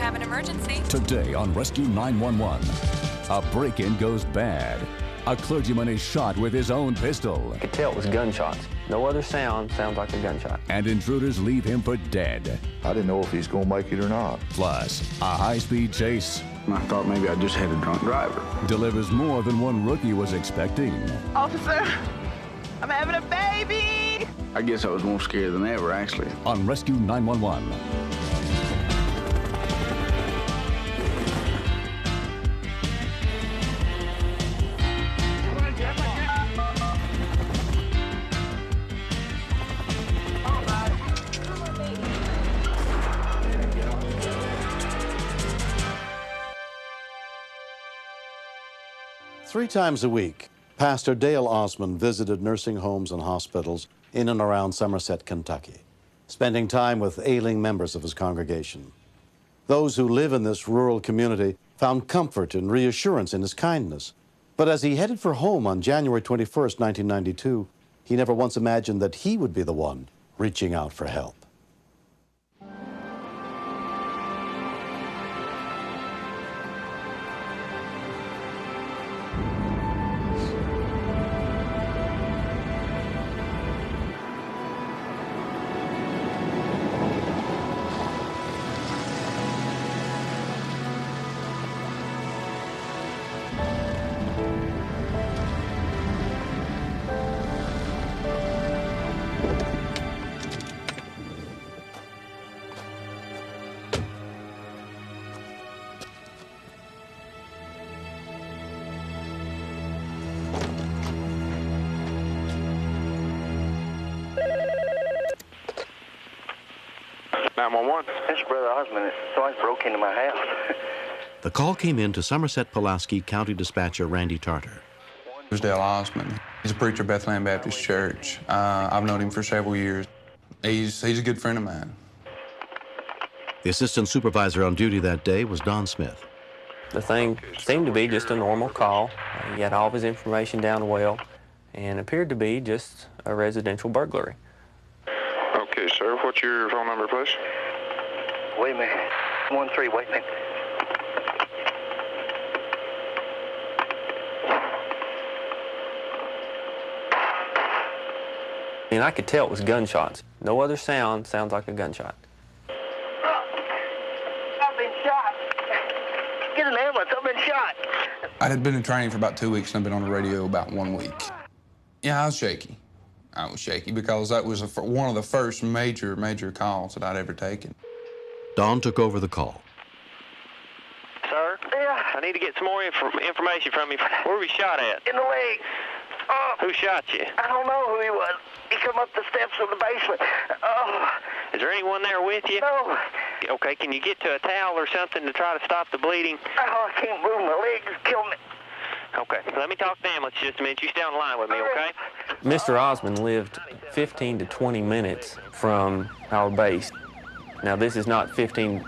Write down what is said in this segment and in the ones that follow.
have an emergency. Today on Rescue 911, a break-in goes bad. A clergyman is shot with his own pistol. I could tell it was gunshots. No other sounds like a gunshot. And intruders leave him for dead. I didn't know if he's going to make it or not. Plus, a high-speed chase I thought maybe I just had a drunk driver. delivers more than one rookie was expecting. Officer, I'm having a baby! I guess I was more scared than ever, actually. On Rescue 911. Three times a week, Pastor Dale Osmond visited nursing homes and hospitals in and around Somerset, Kentucky, spending time with ailing members of his congregation. Those who live in this rural community found comfort and reassurance in his kindness. But as he headed for home on January 21st, 1992, he never once imagined that he would be the one reaching out for help. This is Brother Osmond. Someone broke into my house. The call came in to Somerset Pulaski County Dispatcher Randy Tarter. This is Dale Osmond. He's a preacher at Bethlehem Baptist Church. I've known him for several years. He's a good friend of mine. The assistant supervisor on duty that day was Don Smith. The thing seemed to be just a normal call. He had all of his information down well and appeared to be just a residential burglary. Okay, sir. What's your phone number, please? Wait a minute. 13, wait a minute. And I could tell it was gunshots. No other sounds like a gunshot. I've been shot. Get an ambulance. I've been shot. I had been in training for about 2 weeks, and I've been on the radio about 1 week. Yeah, I was shaky. I was shaky because that was one of the first major calls that I'd ever taken. Don took over the call. Sir? Yeah. I need to get some more information from you. Where were you shot at? In the leg. Who shot you? I don't know who he was. He come up the steps of the basement. Oh. Is there anyone there with you? No. Okay, can you get to a towel or something to try to stop the bleeding? Oh, I can't move. My legs kill me. Okay, let me talk to the ambulance just a minute. You stay on the line with me, okay? Mr. Osmond lived 15 to 20 minutes from our base. Now, this is not 15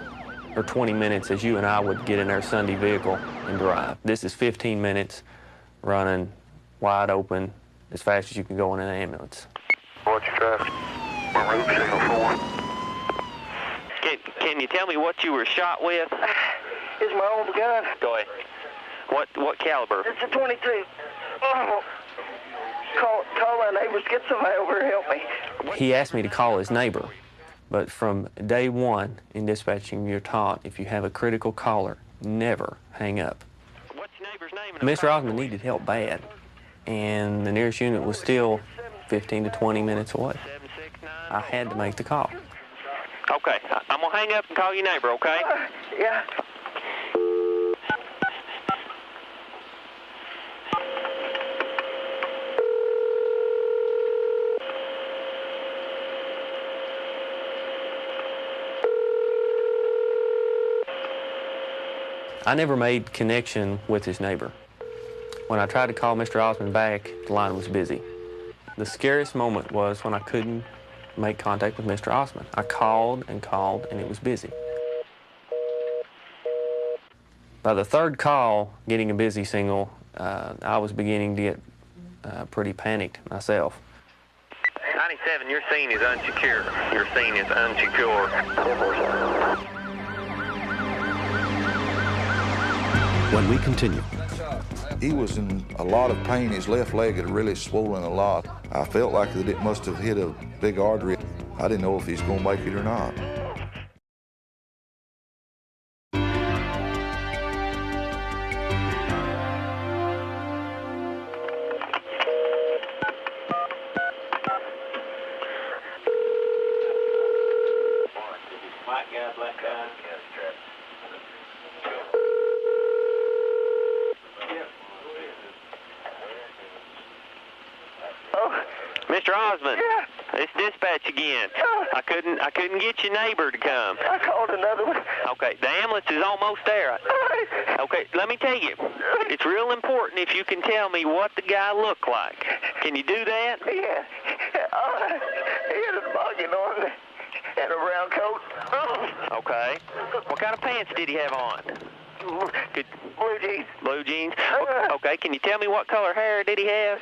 or 20 minutes as you and I would get in our Sunday vehicle and drive. This is 15 minutes running wide open as fast as you can go in an ambulance. What's your traffic? My route signal 4. Can you tell me what you were shot with? It's my old gun. Go ahead. What caliber? It's a 22. Oh. Call my neighbors. Get somebody over here to help me. He asked me to call his neighbor, but from day one in dispatching, you're taught if you have a critical caller, never hang up. What's your neighbor's name? Mr. Osmond needed help bad, and the nearest unit was still 15 to 20 minutes away. I had to make the call. Okay, I'm gonna hang up and call your neighbor, okay? Yeah. I never made connection with his neighbor. When I tried to call Mr. Osmond back, the line was busy. The scariest moment was when I couldn't make contact with Mr. Osmond. I called, and it was busy. By the third call, getting a busy signal, I was beginning to get pretty panicked myself. 97, your scene is unsecure. Your scene is unsecure. when we continue. He was in a lot of pain. His left leg had really swollen a lot. I felt like that it must have hit a big artery. I didn't know if he's going to make it or not. Mr. Osmond, it's dispatch again. I couldn't get your neighbor to come. I called another one. Okay, the ambulance is almost there. Okay, let me tell you, it's real important if you can tell me what the guy looked like. Can you do that? Yeah. He had a bugging on and a round coat. Okay. What kind of pants did he have on? Good. Blue jeans. Blue jeans? Okay, can you tell me what color hair did he have?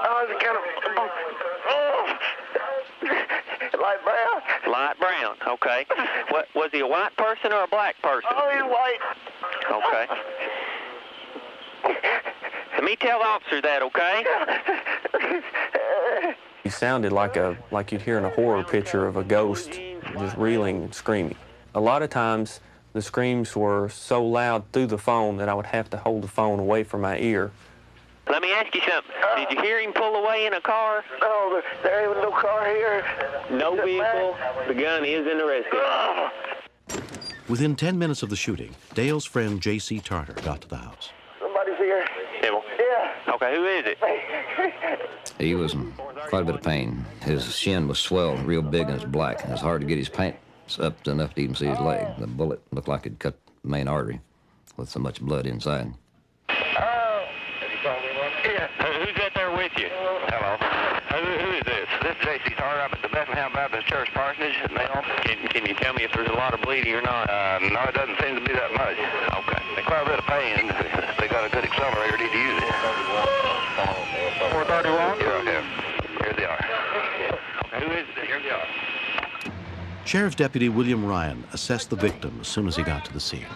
It's kind of light brown. Light brown, okay. What, was he a white person or a black person? Oh, he's white. Okay. Let me tell the officer that, okay? He sounded like you'd hear in a horror picture of a ghost just reeling and screaming. A lot of times the screams were so loud through the phone that I would have to hold the phone away from my ear. Let me ask you something. Did you hear him pull away in a car? No, there ain't no car here. No vehicle. The gun is in the rescue. Within 10 minutes of the shooting, Dale's friend J.C. Tarter got to the house. Somebody's here. Dibble. Yeah. Okay, who is it? He was in quite a bit of pain. His shin was swelled real big and it's black. It was hard to get his pants up to enough to even see his leg. The bullet looked like it cut the main artery with so much blood inside. Who's that there with you? Hello. Who is this? This is J.C. Tarter up at the Bethlehem Baptist Church parsonage. Can you tell me if there's a lot of bleeding or not? No, it doesn't seem to be that much. Okay. They quite a bit of pain. They got a good accelerator. Need to use it. 431? Yeah. Here they are. Okay, who is it? Here they are. Sheriff's Deputy William Ryan assessed the victim as soon as he got to the scene.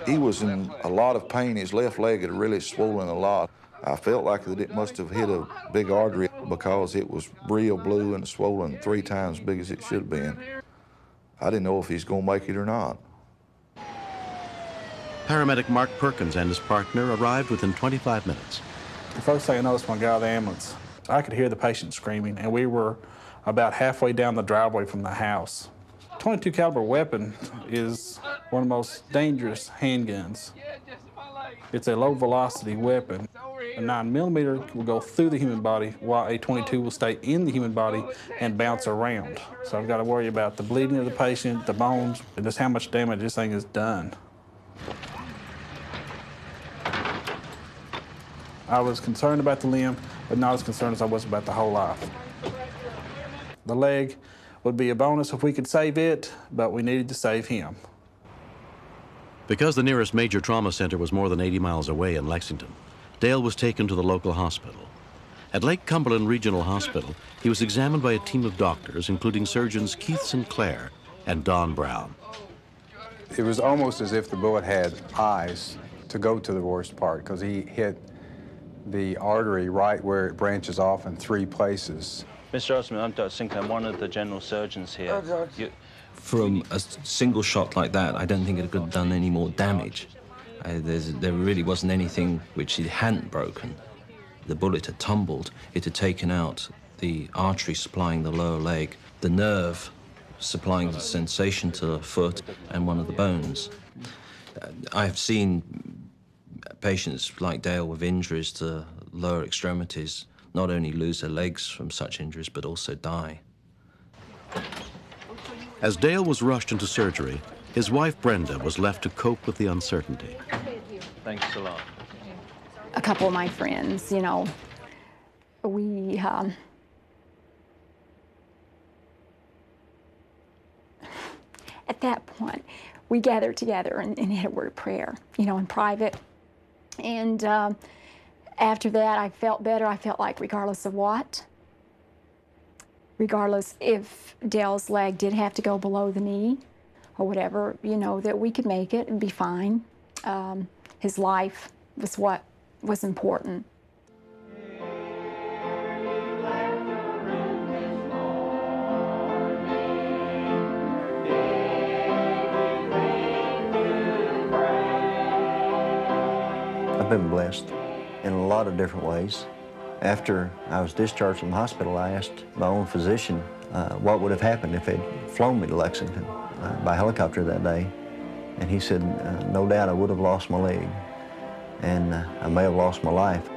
He was in a lot of pain. His left leg had really swollen a lot. I felt like that it must have hit a big artery because it was real blue and swollen 3 times as big as it should have been. I didn't know if he's going to make it or not. Paramedic Mark Perkins and his partner arrived within 25 minutes. The first thing I noticed when I got out of the ambulance, I could hear the patient screaming, and we were about halfway down the driveway from the house. .22 caliber weapon is one of the most dangerous handguns. It's a low-velocity weapon. A 9mm will go through the human body, while a .22 will stay in the human body and bounce around. So I've got to worry about the bleeding of the patient, the bones, and just how much damage this thing has done. I was concerned about the limb, but not as concerned as I was about the whole life. The leg would be a bonus if we could save it, but we needed to save him. Because the nearest major trauma center was more than 80 miles away in Lexington, Dale was taken to the local hospital. At Lake Cumberland Regional Hospital, he was examined by a team of doctors, including surgeons Keith Sinclair and Don Brown. It was almost as if the bullet had eyes to go to the worst part, because he hit the artery right where it branches off in 3 places. Mr. Osmond, I'm Dr. Sinclair. I'm one of the general surgeons here. From a single shot like that, I don't think it could have done any more damage. There really wasn't anything which it hadn't broken. The bullet had tumbled. It had taken out the artery supplying the lower leg, the nerve supplying the sensation to the foot, and one of the bones. I've seen patients like Dale with injuries to lower extremities not only lose their legs from such injuries, but also die. As Dale was rushed into surgery, his wife Brenda was left to cope with the uncertainty. Thanks a lot. A couple of my friends, you know, we at that point, we gathered together and had a word of prayer, you know, in private. And after that, I felt better. I felt like regardless of what, regardless if Dale's leg did have to go below the knee or whatever, you know, that we could make it and be fine. His life was what was important. I've been blessed in a lot of different ways. After I was discharged from the hospital, I asked my own physician what would have happened if they'd flown me to Lexington by helicopter that day. And he said, no doubt I would have lost my leg, and I may have lost my life.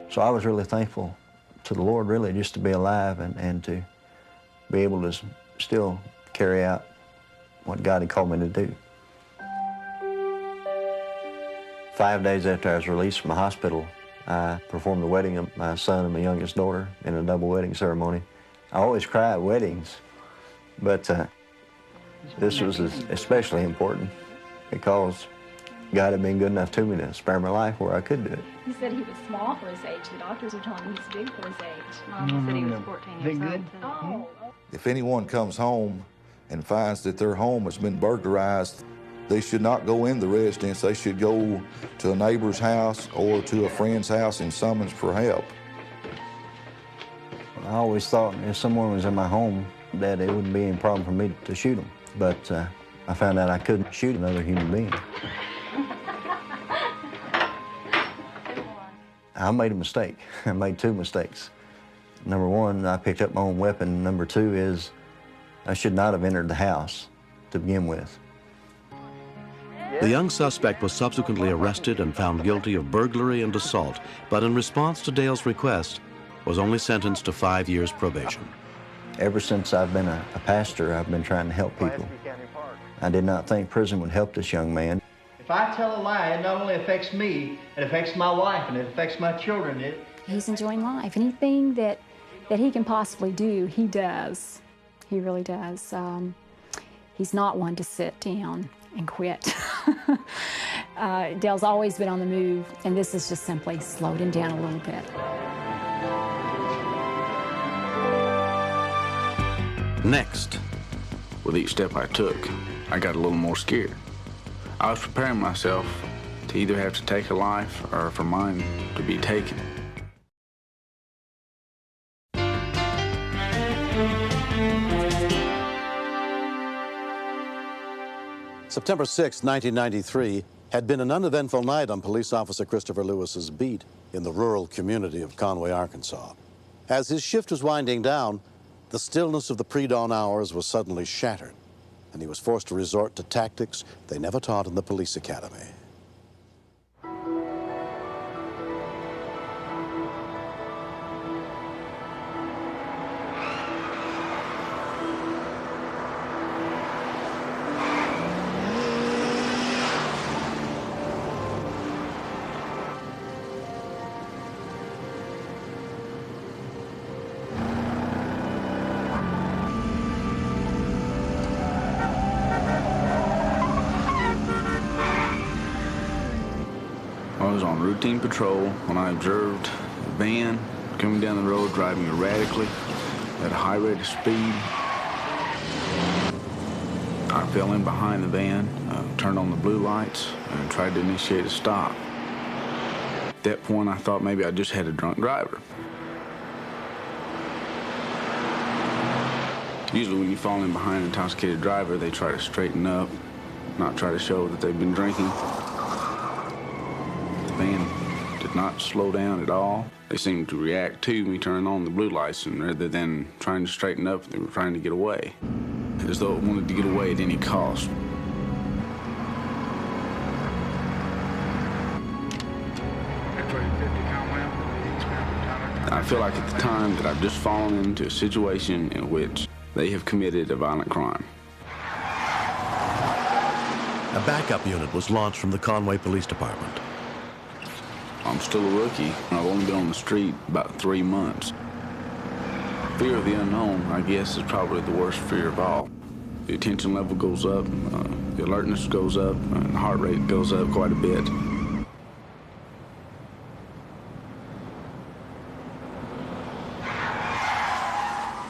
So I was really thankful to the Lord, really, just to be alive and to be able to still carry out what God had called me to do. 5 days after I was released from the hospital, I performed the wedding of my son and my youngest daughter in a double wedding ceremony. I always cry at weddings, but this was especially important because God had been good enough to me to spare my life where I could do it. He said he was small for his age. The doctors are telling him he's big for his age. Mom said he was 14 years old. Oh. If anyone comes home and finds that their home has been burglarized, they should not go in the residence. They should go to a neighbor's house or to a friend's house and summons for help. I always thought if someone was in my home that it wouldn't be any problem for me to shoot them. But I found out I couldn't shoot another human being. I made a mistake. I made two mistakes. Number one, I picked up my own weapon. Number two is I should not have entered the house to begin with. The young suspect was subsequently arrested and found guilty of burglary and assault, but in response to Dale's request, was only sentenced to 5 years probation. Ever since I've been a pastor, I've been trying to help people. I did not think prison would help this young man. If I tell a lie, it not only affects me, it affects my wife and it affects my children. He's enjoying life. Anything that he can possibly do, he does. He really does. He's not one to sit down and quit. Dale's always been on the move, and this has just simply slowed him down a little bit. Next. With each step I took, I got a little more scared. I was preparing myself to either have to take a life or for mine to be taken. September 6, 1993, had been an uneventful night on police officer Christopher Lewis's beat in the rural community of Conway, Arkansas. As his shift was winding down, the stillness of the pre-dawn hours was suddenly shattered, and he was forced to resort to tactics they never taught in the police academy. I was on routine patrol when I observed a van coming down the road driving erratically at a high rate of speed. I fell in behind the van, turned on the blue lights, and tried to initiate a stop. At that point, I thought maybe I just had a drunk driver. Usually when you fall in behind an intoxicated driver, they try to straighten up, not try to show that they've been drinking. The van did not slow down at all. They seemed to react to me turning on the blue lights, and rather than trying to straighten up, they were trying to get away, as though it wanted to get away at any cost. I feel like at the time that I've just fallen into a situation in which they have committed a violent crime. A backup unit was launched from the Conway Police Department. I'm still a rookie. I've only been on the street about 3 months. Fear of the unknown, I guess, is probably the worst fear of all. The attention level goes up, the alertness goes up, and the heart rate goes up quite a bit.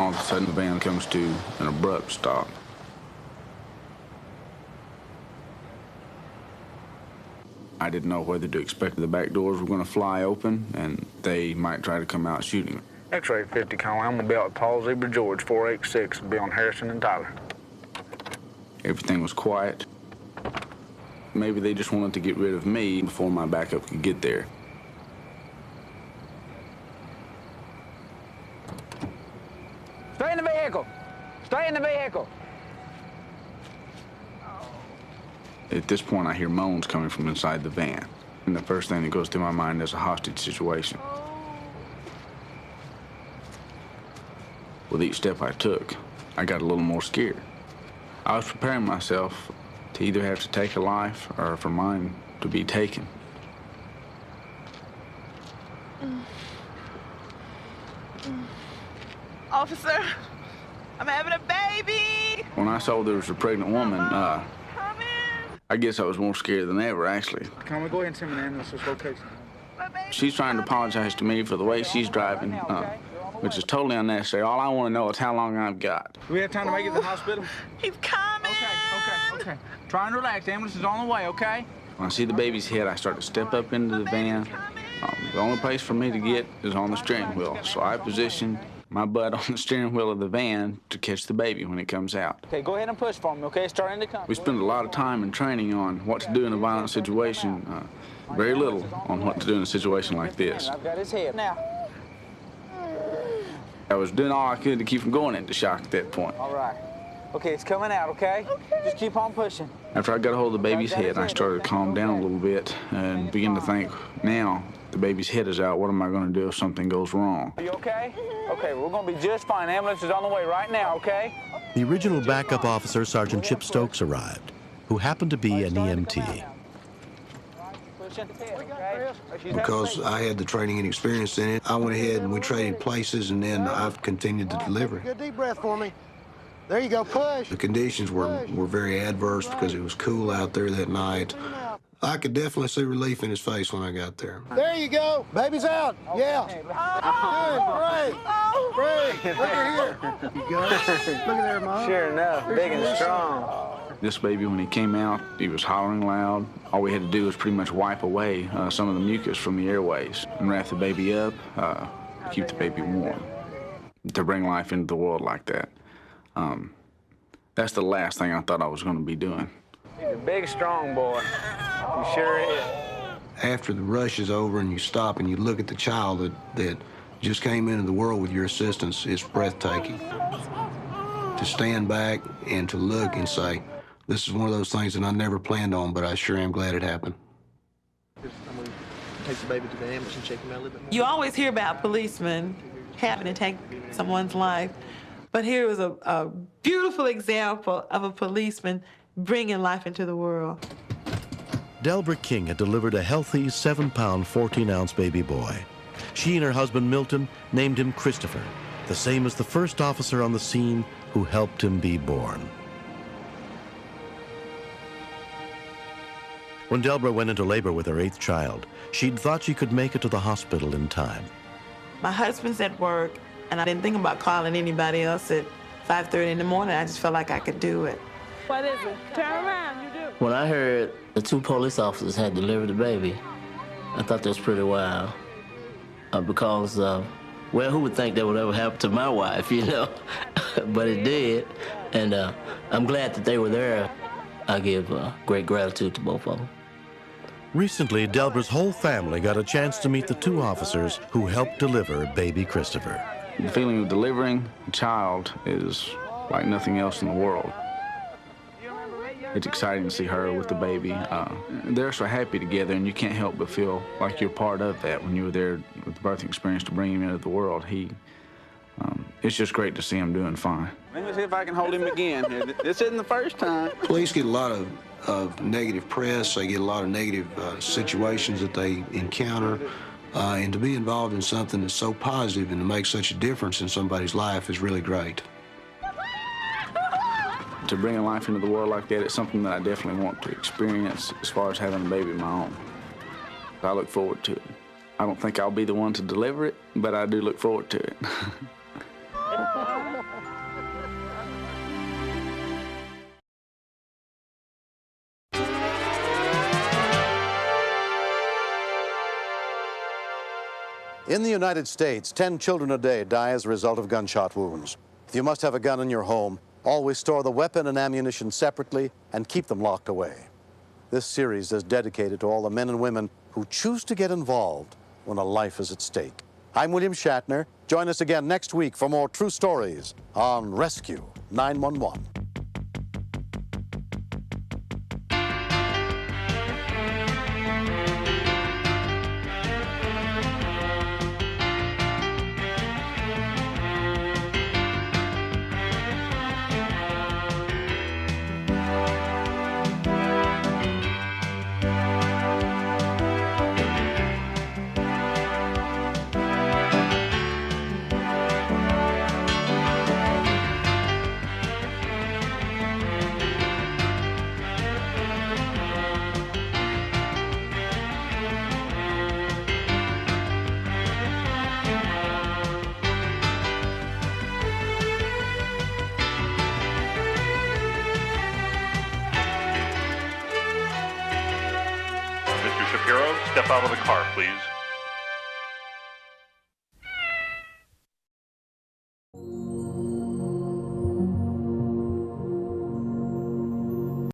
All of a sudden, the van comes to an abrupt stop. I didn't know whether to expect the back doors were going to fly open and they might try to come out shooting. X-ray 50 calling. I'm gonna be out with Paul Zebra George 486 and be on Harrison and Tyler. Everything was quiet. Maybe they just wanted to get rid of me before my backup could get there. Stay in the vehicle. Stay in the vehicle. At this point, I hear moans coming from inside the van. And the first thing that goes through my mind is a hostage situation. With each step I took, I got a little more scared. I was preparing myself to either have to take a life or for mine to be taken. Officer, I'm having a baby. When I saw there was a pregnant woman, I guess I was more scared than ever, actually. Can we go ahead and send an ambulance to this location? She's trying to apologize to me for the way she's driving, which is totally unnecessary. All I want to know is how long I've got. Do we have time to make it to the hospital? He's coming. Okay. Try and relax. The ambulance is on the way, okay? When I see the baby's head, I start to step up into the van. The only place for me to get is on the steering wheel, so I position my butt on the steering wheel of the van to catch the baby when it comes out. Okay, go ahead and push for me, okay? It's starting to come. We spend a lot of time and training on what to do in a violent situation, very little on what to do in a situation like this. I've got his head now. I was doing all I could to keep from going into shock at that point. All right. Okay, it's coming out, okay? Just keep on pushing. After I got a hold of the baby's head, I started to calm down a little bit and begin to think, now the baby's head is out, what am I going to do if something goes wrong? Are you okay? Okay, we're going to be just fine. Ambulance is on the way right now, okay? The original backup officer, Sergeant Chip Stokes, arrived, who happened to be an EMT. Because I had the training and experience in it, I went ahead and we traded places, and then I've continued to deliver. Good deep breath for me. There you go, push. The conditions were very adverse because it was cool out there that night. I could definitely see relief in his face when I got there. There you go. Baby's out. Yeah. Good. Great. Look at here. You go. Look at there, Mom. Sure enough, big and strong. This baby, when he came out, he was hollering loud. All we had to do was pretty much wipe away some of the mucus from the airways and wrap the baby up, keep the baby warm. To bring life into the world like that, that's the last thing I thought I was going to be doing. He's a big, strong boy. He sure is. After the rush is over and you stop and you look at the child that just came into the world with your assistance, it's breathtaking. To stand back and to look and say, this is one of those things that I never planned on, but I sure am glad it happened. I'm going to take the baby to the ambulance and check him out a little bit more. You always hear about policemen having to take someone's life, but here was a beautiful example of a policeman bringing life into the world. Delbert King had delivered a healthy 7-pound, 14-ounce baby boy. She and her husband, Milton, named him Christopher, the same as the first officer on the scene who helped him be born. When Delbert went into labor with her 8th child, she'd thought she could make it to the hospital in time. My husband's at work, and I didn't think about calling anybody else at 5:30 in the morning. I just felt like I could do it. What is it? Turn around, you do. When I heard the 2 police officers had delivered the baby, I thought that was pretty wild. Because, well, who would think that would ever happen to my wife, you know? But it did, and I'm glad that they were there. I give great gratitude to both of them. Recently, Delbert's whole family got a chance to meet the 2 officers who helped deliver baby Christopher. The feeling of delivering a child is like nothing else in the world. It's exciting to see her with the baby. They're so happy together, and you can't help but feel like you're part of that when you were there with the birthing experience to bring him into the world. It's just great to see him doing fine. Let me see if I can hold him again. This isn't the first time. Police get a lot of negative press. They get a lot of negative situations that they encounter. And to be involved in something that's so positive and to make such a difference in somebody's life is really great. To bring a life into the world like that, it's something that I definitely want to experience as far as having a baby of my own. I look forward to it. I don't think I'll be the one to deliver it, but I do look forward to it. In the United States, 10 children a day die as a result of gunshot wounds. If you must have a gun in your home, always store the weapon and ammunition separately and keep them locked away. This series is dedicated to all the men and women who choose to get involved when a life is at stake. I'm William Shatner. Join us again next week for more true stories on Rescue 911. Mr. Shapiro, step out of the car, please.